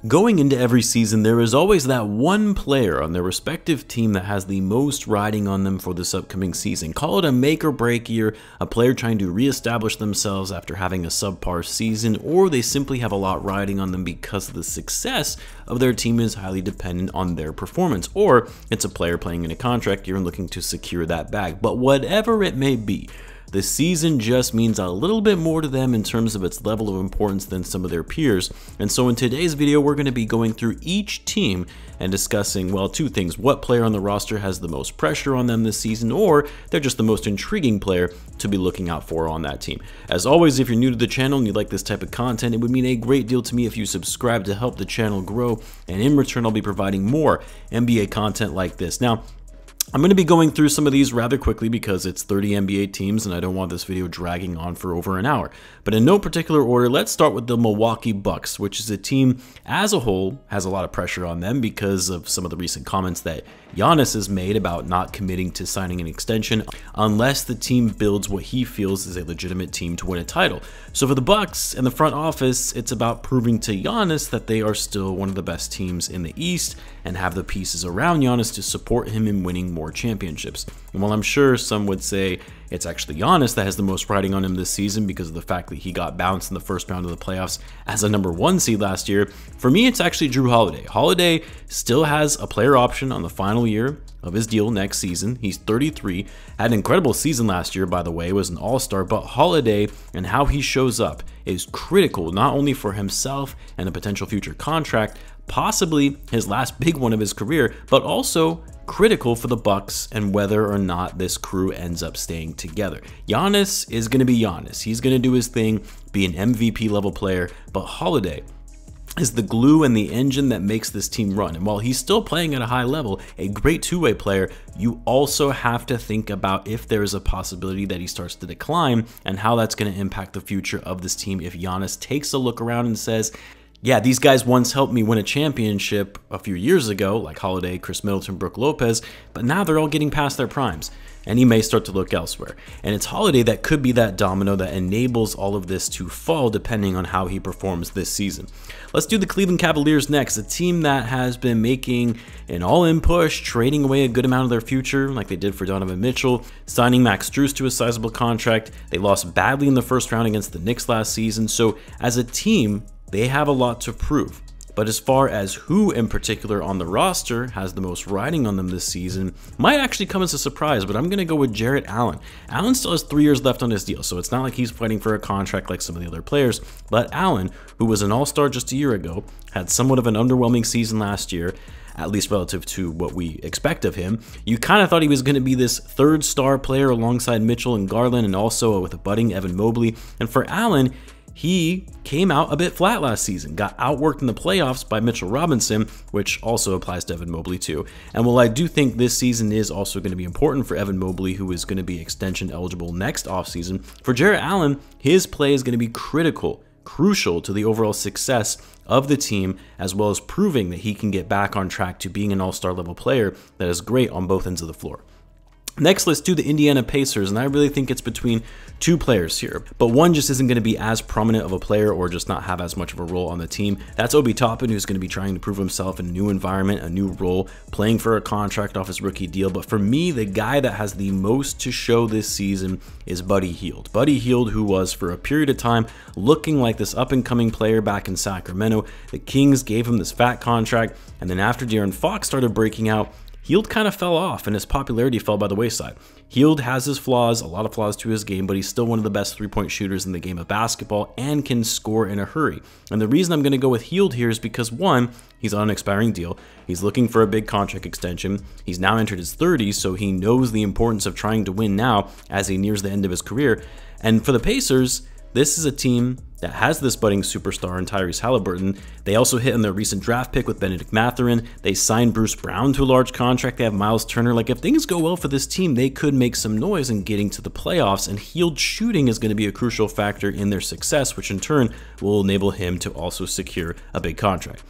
Going into every season, there is always that one player on their respective team that has the most riding on them for this upcoming season. Call it a make or break year, a player trying to reestablish themselves after having a subpar season, or they simply have a lot riding on them because the success of their team is highly dependent on their performance, or it's a player playing in a contract year and looking to secure that bag. But whatever it may be, the season just means a little bit more to them in terms of its level of importance than some of their peers. And so in today's video, we're going to be going through each team and discussing, well, two things: what player on the roster has the most pressure on them this season, or they're just the most intriguing player to be looking out for on that team. As always, if you're new to the channel and you like this type of content, it would mean a great deal to me if you subscribe to help the channel grow, and in return, I'll be providing more NBA content like this. Now, I'm going to be going through some of these rather quickly because it's 30 NBA teams and I don't want this video dragging on for over an hour. But in no particular order, let's start with the Milwaukee Bucks, which is a team as a whole has a lot of pressure on them because of some of the recent comments that Giannis has made about not committing to signing an extension unless the team builds what he feels is a legitimate team to win a title. So for the Bucks and the front office, it's about proving to Giannis that they are still one of the best teams in the East and have the pieces around Giannis to support him in winning more championships. And while I'm sure some would say it's actually Giannis that has the most riding on him this season because of the fact that he got bounced in the first round of the playoffs as a #1 seed last year, for me it's actually Jrue Holiday. Holiday still has a player option on the final year of his deal next season. He's 33, had an incredible season last year, by the way, was an all-star, but Holiday and how he shows up is critical not only for himself and a potential future contract, possibly his last big one of his career, but also critical for the Bucks and whether or not this crew ends up staying together. Giannis is going to be Giannis. He's going to do his thing, be an MVP level player, but Holiday is the glue and the engine that makes this team run. And while he's still playing at a high level, a great two-way player, you also have to think about if there is a possibility that he starts to decline and how that's going to impact the future of this team if Giannis takes a look around and says, yeah, these guys once helped me win a championship a few years ago, like Holiday, Chris Middleton, Brook Lopez, but now they're all getting past their primes, and he may start to look elsewhere. And it's Holiday that could be that domino that enables all of this to fall depending on how he performs this season. Let's do the Cleveland Cavaliers next, a team that has been making an all-in push, trading away a good amount of their future like they did for Donovan Mitchell, signing Max Strus to a sizable contract. They lost badly in the first round against the Knicks last season, so as a team, they have a lot to prove. But as far as who in particular on the roster has the most riding on them this season, might actually come as a surprise, but I'm going to go with Jarrett Allen. Allen still has 3 years left on his deal, so it's not like he's fighting for a contract like some of the other players. But Allen, who was an all-star just a year ago, had somewhat of an underwhelming season last year, at least relative to what we expect of him. You kind of thought he was going to be this third star player alongside Mitchell and Garland, and also with a budding Evan Mobley. And for Allen, he came out a bit flat last season, got outworked in the playoffs by Mitchell Robinson, which also applies to Evan Mobley too. And while I do think this season is also going to be important for Evan Mobley, who is going to be extension eligible next offseason, for Jarrett Allen, his play is going to be crucial to the overall success of the team, as well as proving that he can get back on track to being an all-star level player that is great on both ends of the floor. Next, let's do the Indiana Pacers, and I really think it's between two players here, but one just isn't going to be as prominent of a player or just not have as much of a role on the team. That's Obi Toppin, who's going to be trying to prove himself in a new environment, a new role, playing for a contract off his rookie deal. But for me, the guy that has the most to show this season is Buddy Hield. Buddy Hield, who was for a period of time looking like this up-and-coming player back in Sacramento. The Kings gave him this fat contract, and then after De'Aaron Fox started breaking out, Hield kind of fell off and his popularity fell by the wayside. Hield has his flaws, a lot of flaws to his game, but he's still one of the best three-point shooters in the game of basketball and can score in a hurry. And the reason I'm going to go with Hield here is because, one, he's on an expiring deal. He's looking for a big contract extension. He's now entered his 30s, so he knows the importance of trying to win now as he nears the end of his career. And for the Pacers, this is a team that has this budding superstar in Tyrese Halliburton. They also hit on their recent draft pick with Benedict Mathurin. They signed Bruce Brown to a large contract. They have Miles Turner. Like, if things go well for this team, they could make some noise in getting to the playoffs, and Hield shooting is going to be a crucial factor in their success, which in turn will enable him to also secure a big contract.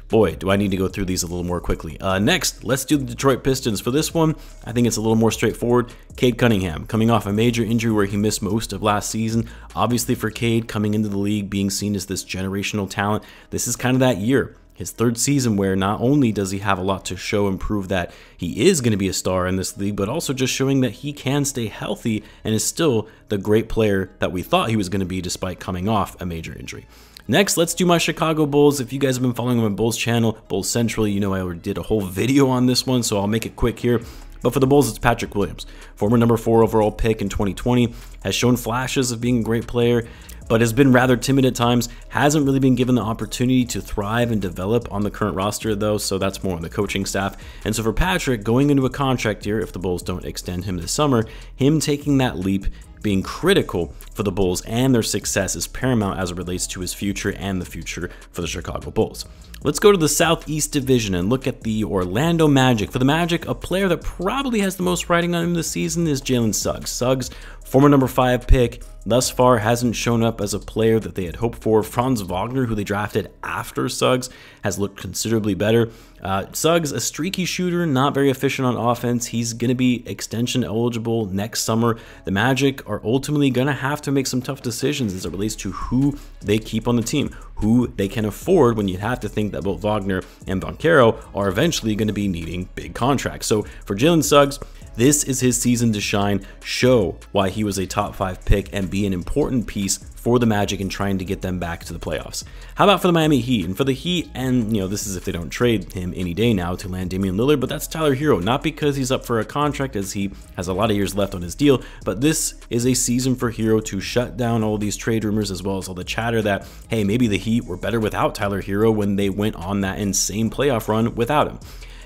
Boy, do I need to go through these a little more quickly. Next, let's do the Detroit Pistons. For this one, I think it's a little more straightforward. Cade Cunningham, coming off a major injury where he missed most of last season. Obviously for Cade, coming into the league, being seen as this generational talent, this is kind of that year. his third season where not only does he have a lot to show and prove that he is going to be a star in this league, but also just showing that he can stay healthy and is still the great player that we thought he was going to be despite coming off a major injury. Next, let's do my Chicago Bulls. If you guys have been following my Bulls channel, Bulls Central, you know I already did a whole video on this one, so I'll make it quick here. But for the Bulls, it's Patrick Williams, former number 4 overall pick in 2020, has shown flashes of being a great player, but has been rather timid at times, hasn't really been given the opportunity to thrive and develop on the current roster though, so that's more on the coaching staff. And so for Patrick, going into a contract year, if the Bulls don't extend him this summer, him taking that leap, being critical for the Bulls and their success is paramount as it relates to his future and the future for the Chicago Bulls. Let's go to the Southeast Division and look at the Orlando Magic. For the Magic, a player that probably has the most riding on him this season is Jalen Suggs. Suggs, former number 5 pick, thus far hasn't shown up as a player that they had hoped for. Franz Wagner, who they drafted after Suggs, has looked considerably better. Suggs, a streaky shooter, not very efficient on offense. He's going to be extension eligible next summer. The Magic are ultimately going to have to make some tough decisions as it relates to who they keep on the team, who they can afford, when you have to think that both Wagner and Banchero are eventually going to be needing big contracts. So for Jalen Suggs, this is his season to shine, show why he was a top 5 pick, and be an important piece for the Magic in trying to get them back to the playoffs. How about for the Miami Heat? And for the Heat, and this is if they don't trade him any day now to land Damian Lillard, but that's Tyler Herro, not because he's up for a contract as he has a lot of years left on his deal, but this is a season for Herro to shut down all these trade rumors as well as all the chatter that, hey, maybe the Heat were better without Tyler Herro when they went on that insane playoff run without him.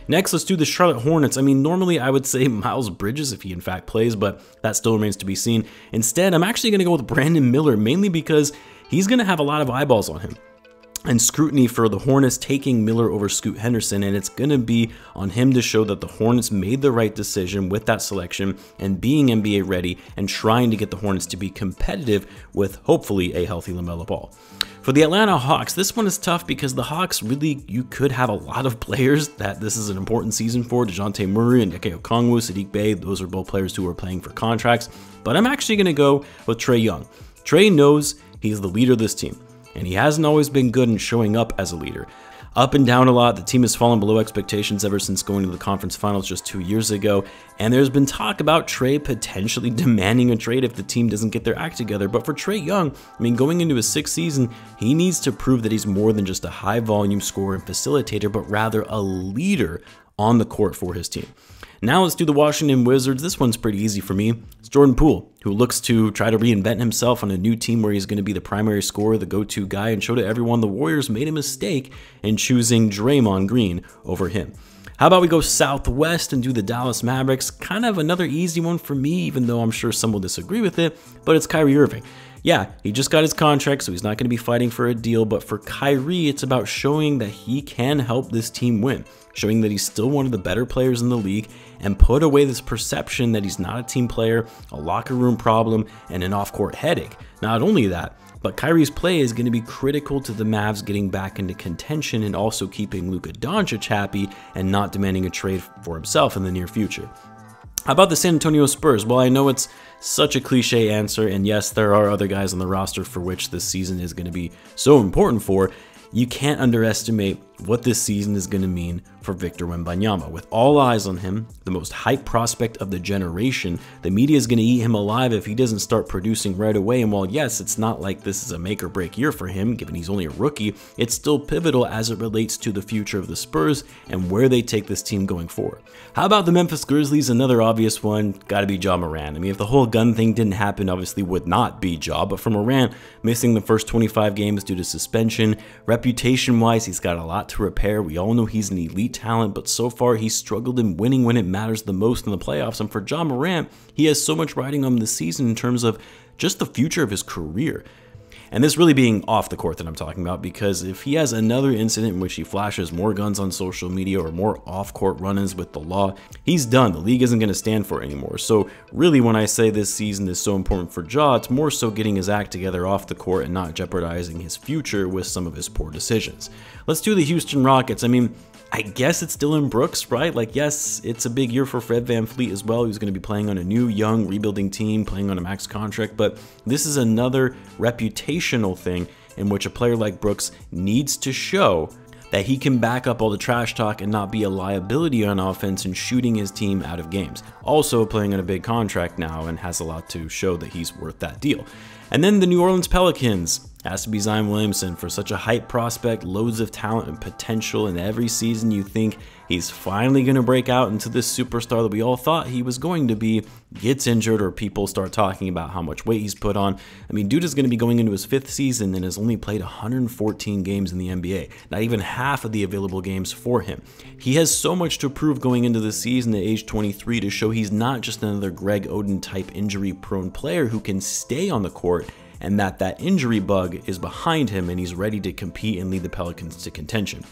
Next, let's do the Charlotte Hornets. I mean, normally I would say Miles Bridges if he in fact plays, but that still remains to be seen. Instead, I'm actually going to go with Brandon Miller, mainly because he's going to have a lot of eyeballs on him and scrutiny for the Hornets taking Miller over Scoot Henderson, and it's going to be on him to show that the Hornets made the right decision with that selection and being NBA ready and trying to get the Hornets to be competitive with hopefully a healthy LaMelo Ball. For the Atlanta Hawks, this one is tough because the Hawks really, you could have a lot of players that this is an important season for. DeJounte Murray and Onyeka Okongwu, Saddiq Bey, those are both players who are playing for contracts, but I'm actually going to go with Trae Young. Trae knows he's the leader of this team, and he hasn't always been good in showing up as a leader. Up and down a lot, the team has fallen below expectations ever since going to the conference finals just 2 years ago, and there's been talk about Trae potentially demanding a trade if the team doesn't get their act together. But for Trae Young, I mean, going into his 6th season, he needs to prove that he's more than just a high-volume scorer and facilitator, but rather a leader on the court for his team. Now let's do the Washington Wizards. This one's pretty easy for me. It's Jordan Poole, who looks to try to reinvent himself on a new team where he's going to be the primary scorer, the go-to guy, and show to everyone the Warriors made a mistake in choosing Draymond Green over him. How about we go Southwest and do the Dallas Mavericks? Kind of another easy one for me, even though I'm sure some will disagree with it, but it's Kyrie Irving. Yeah, he just got his contract, so he's not going to be fighting for a deal, but for Kyrie, it's about showing that he can help this team win, showing that he's still one of the better players in the league, and put away this perception that he's not a team player, a locker room problem, and an off-court headache. Not only that, but Kyrie's play is going to be critical to the Mavs getting back into contention and also keeping Luka Doncic happy and not demanding a trade for himself in the near future. How about the San Antonio Spurs? Well, I know it's such a cliche answer, and yes, there are other guys on the roster for which this season is going to be so important for. You can't underestimate what this season is going to mean for Victor Wembanyama. With all eyes on him, the most hyped prospect of the generation, the media is going to eat him alive if he doesn't start producing right away. And while yes, it's not like this is a make or break year for him, given he's only a rookie, it's still pivotal as it relates to the future of the Spurs and where they take this team going forward. How about the Memphis Grizzlies? Another obvious one, got to be Ja Morant. I mean, if the whole gun thing didn't happen, obviously would not be Ja, but for Morant, missing the first 25 games due to suspension, reputation-wise, he's got a lot to repair. We all know he's an elite talent, but so far he's struggled in winning when it matters the most in the playoffs. And for Ja Morant, he has so much riding on him this season in terms of just the future of his career. And this really being off the court that I'm talking about, because if he has another incident in which he flashes more guns on social media or more off-court run-ins with the law, he's done. The league isn't going to stand for it anymore. So really, when I say this season is so important for Ja, it's more so getting his act together off the court and not jeopardizing his future with some of his poor decisions. Let's do the Houston Rockets. I mean, I guess it's Dillon Brooks, right? Like, yes, it's a big year for Fred VanVleet as well. He's going to be playing on a new, young, rebuilding team, playing on a max contract, but this is another reputational thing in which a player like Brooks needs to show that he can back up all the trash talk and not be a liability on offense and shooting his team out of games. Also playing on a big contract now and has a lot to show that he's worth that deal. And then the New Orleans Pelicans. Has to be Zion Williamson. For such a hype prospect, loads of talent and potential, and every season you think he's finally going to break out into this superstar that we all thought he was going to be, gets injured, or people start talking about how much weight he's put on. I mean, dude is going to be going into his 5th season and has only played 114 games in the NBA, not even half of the available games for him. He has so much to prove going into the season at age 23 to show he's not just another Greg Oden type injury-prone player who can stay on the court, and that injury bug is behind him and he's ready to compete and lead the Pelicans to contention.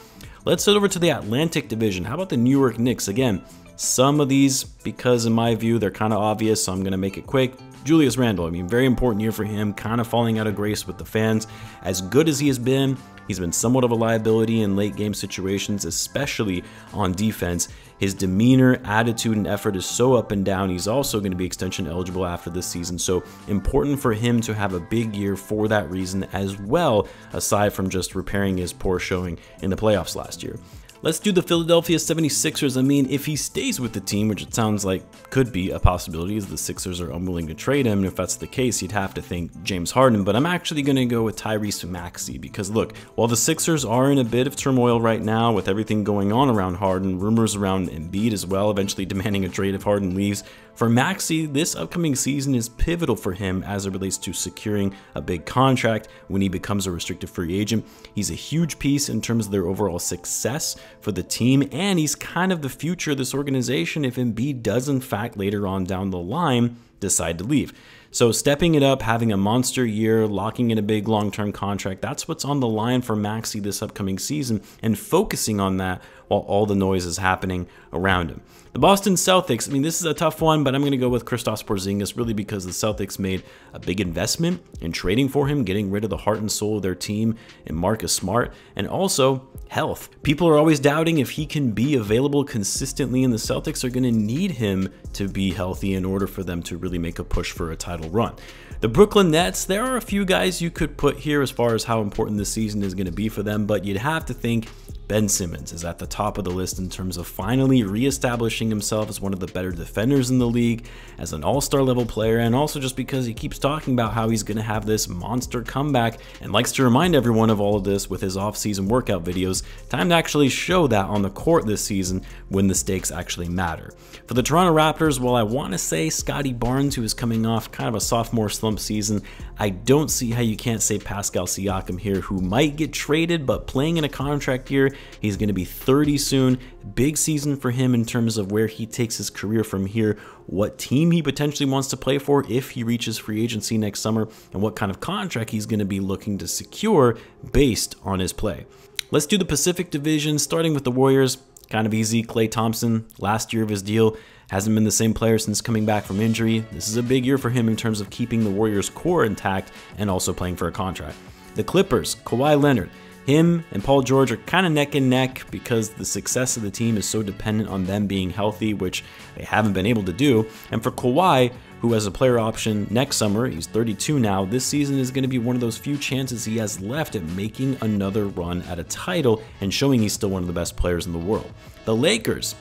Let's head over to the Atlantic Division. How about the New York Knicks? Again, some of these, because in my view, they're kind of obvious, so I'm going to make it quick. Julius Randle, I mean, very important year for him, kind of falling out of grace with the fans. As good as he has been, he's been somewhat of a liability in late game situations, especially on defense. His demeanor, attitude, and effort is so up and down. He's also going to be extension eligible after this season, so important for him to have a big year for that reason as well, aside from just repairing his poor showing in the playoffs last year. Let's do the Philadelphia 76ers. I mean, if he stays with the team, which it sounds like could be a possibility as the Sixers are unwilling to trade him, and if that's the case, you'd have to think James Harden, but I'm actually going to go with Tyrese Maxey because look, while the Sixers are in a bit of turmoil right now with everything going on around Harden, rumors around Embiid as well, eventually demanding a trade if Harden leaves, for Maxey, this upcoming season is pivotal for him as it relates to securing a big contract when he becomes a restricted free agent. He's a huge piece in terms of their overall success for the team, and he's kind of the future of this organization if Embiid does in fact later on down the line decide to leave. So stepping it up, having a monster year, locking in a big long-term contract, that's what's on the line for Maxey this upcoming season, and focusing on that while all the noise is happening around him. The Boston Celtics, I mean, this is a tough one, but I'm going to go with Kristaps Porzingis really because the Celtics made a big investment in trading for him, getting rid of the heart and soul of their team in Marcus Smart, and also health. People are always doubting if he can be available consistently, and the Celtics are going to need him to be healthy in order for them to really make a push for a title run. The Brooklyn Nets, there are a few guys you could put here as far as how important this season is going to be for them, but you'd have to think Ben Simmons is at the top of the list in terms of finally reestablishing himself as one of the better defenders in the league, as an all-star level player, and also just because he keeps talking about how he's going to have this monster comeback and likes to remind everyone of all of this with his off-season workout videos. Time to actually show that on the court this season when the stakes actually matter. For the Toronto Raptors, while I want to say Scotty Barnes, who is coming off kind of a sophomore slump season, I don't see how you can't say Pascal Siakam here, who might get traded, but playing in a contract year. He's going to be 30 soon. Big season for him in terms of where he takes his career from here, what team he potentially wants to play for if he reaches free agency next summer, and what kind of contract he's going to be looking to secure based on his play. Let's do the Pacific Division, starting with the Warriors. Kind of easy. Klay Thompson, last year of his deal, hasn't been the same player since coming back from injury. This is a big year for him in terms of keeping the Warriors' core intact and also playing for a contract. The Clippers, Kawhi Leonard. Him and Paul George are kind of neck and neck because the success of the team is so dependent on them being healthy, which they haven't been able to do. And for Kawhi, who has a player option next summer, he's 32 now, this season is going to be one of those few chances he has left at making another run at a title and showing he's still one of the best players in the world. The Lakers,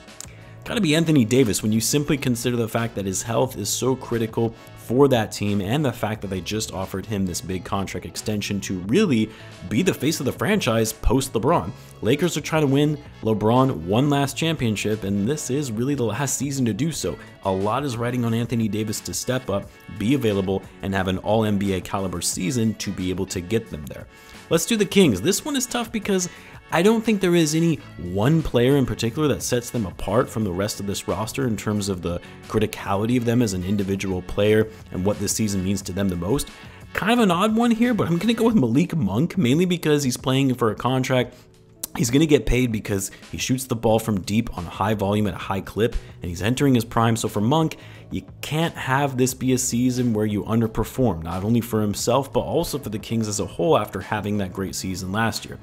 gotta be Anthony Davis when you simply consider the fact that his health is so critical for that team and the fact that they just offered him this big contract extension to really be the face of the franchise post LeBron. Lakers are trying to win LeBron one last championship, and this is really the last season to do so. A lot is riding on Anthony Davis to step up, be available, and have an all-NBA caliber season to be able to get them there. Let's do the Kings. This one is tough because I don't think there is any one player in particular that sets them apart from the rest of this roster in terms of the criticality of them as an individual player and what this season means to them the most. Kind of an odd one here, but I'm going to go with Malik Monk, mainly because he's playing for a contract. He's going to get paid because he shoots the ball from deep on a high volume at a high clip, and he's entering his prime. So for Monk, You can't have this be a season where you underperform, not only for himself, but also for the Kings as a whole after having that great season last year.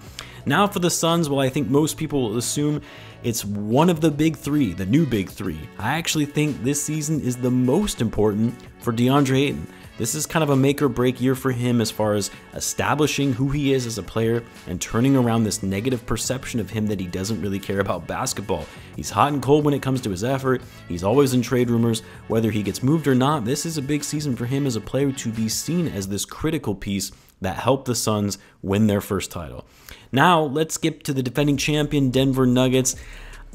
Now for the Suns, well, I think most people will assume it's one of the big three, the new big three. I actually think this season is the most important for DeAndre Ayton. This is kind of a make or break year for him as far as establishing who he is as a player and turning around this negative perception of him that he doesn't really care about basketball. He's hot and cold when it comes to his effort. He's always in trade rumors. Whether he gets moved or not, this is a big season for him as a player to be seen as this critical piece that helped the Suns win their first title. Now, let's skip to the defending champion Denver Nuggets.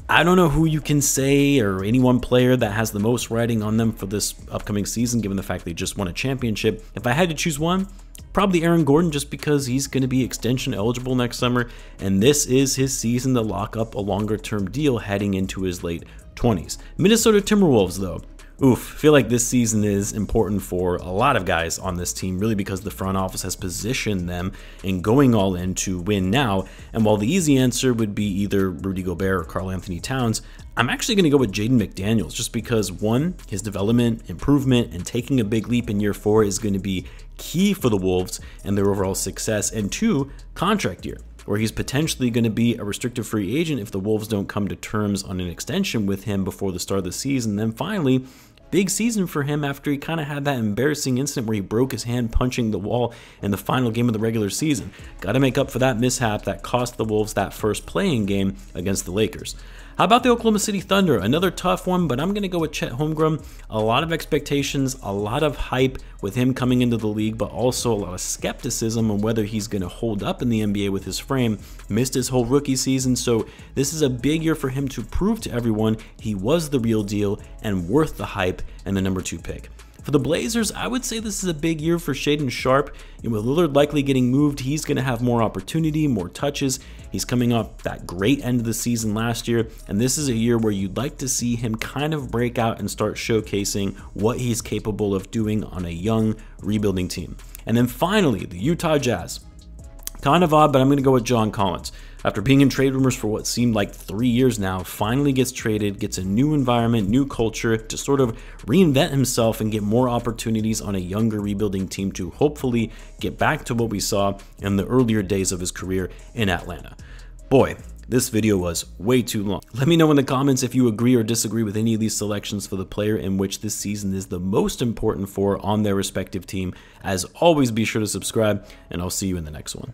I don't know who you can say or any one player that has the most writing on them for this upcoming season, given the fact they just won a championship. If I had to choose one, probably Aaron Gordon, just because he's going to be extension eligible next summer, and this is his season to lock up a longer-term deal heading into his late 20s. Minnesota Timberwolves, though. Oof, I feel like this season is important for a lot of guys on this team, really because the front office has positioned them in going all in to win now. And while the easy answer would be either Rudy Gobert or Karl Anthony Towns, I'm actually going to go with Jaden McDaniels just because, one, his development, improvement, and taking a big leap in year 4 is going to be key for the Wolves and their overall success, and two, contract year, where he's potentially going to be a restricted free agent if the Wolves don't come to terms on an extension with him before the start of the season. Then finally, big season for him after he kind of had that embarrassing incident where he broke his hand punching the wall in the final game of the regular season. Got to make up for that mishap that cost the Wolves that first playing game against the Lakers. How about the Oklahoma City Thunder? Another tough one, but I'm going to go with Chet Holmgren. A lot of expectations, a lot of hype with him coming into the league, but also a lot of skepticism on whether he's going to hold up in the NBA with his frame. Missed his whole rookie season, so this is a big year for him to prove to everyone he was the real deal and worth the hype and the number 2 pick. For the Blazers, I would say this is a big year for Shaedon Sharpe. And with Lillard likely getting moved, he's going to have more opportunity, more touches. He's coming off that great end of the season last year, and this is a year where you'd like to see him kind of break out and start showcasing what he's capable of doing on a young, rebuilding team. And then finally, the Utah Jazz. Kind of odd, but I'm going to go with John Collins. After being in trade rumors for what seemed like 3 years now, finally gets traded, gets a new environment, new culture to sort of reinvent himself and get more opportunities on a younger rebuilding team to hopefully get back to what we saw in the earlier days of his career in Atlanta. Boy, this video was way too long. Let me know in the comments if you agree or disagree with any of these selections for the player in which this season is the most important for on their respective team. As always, be sure to subscribe, and I'll see you in the next one.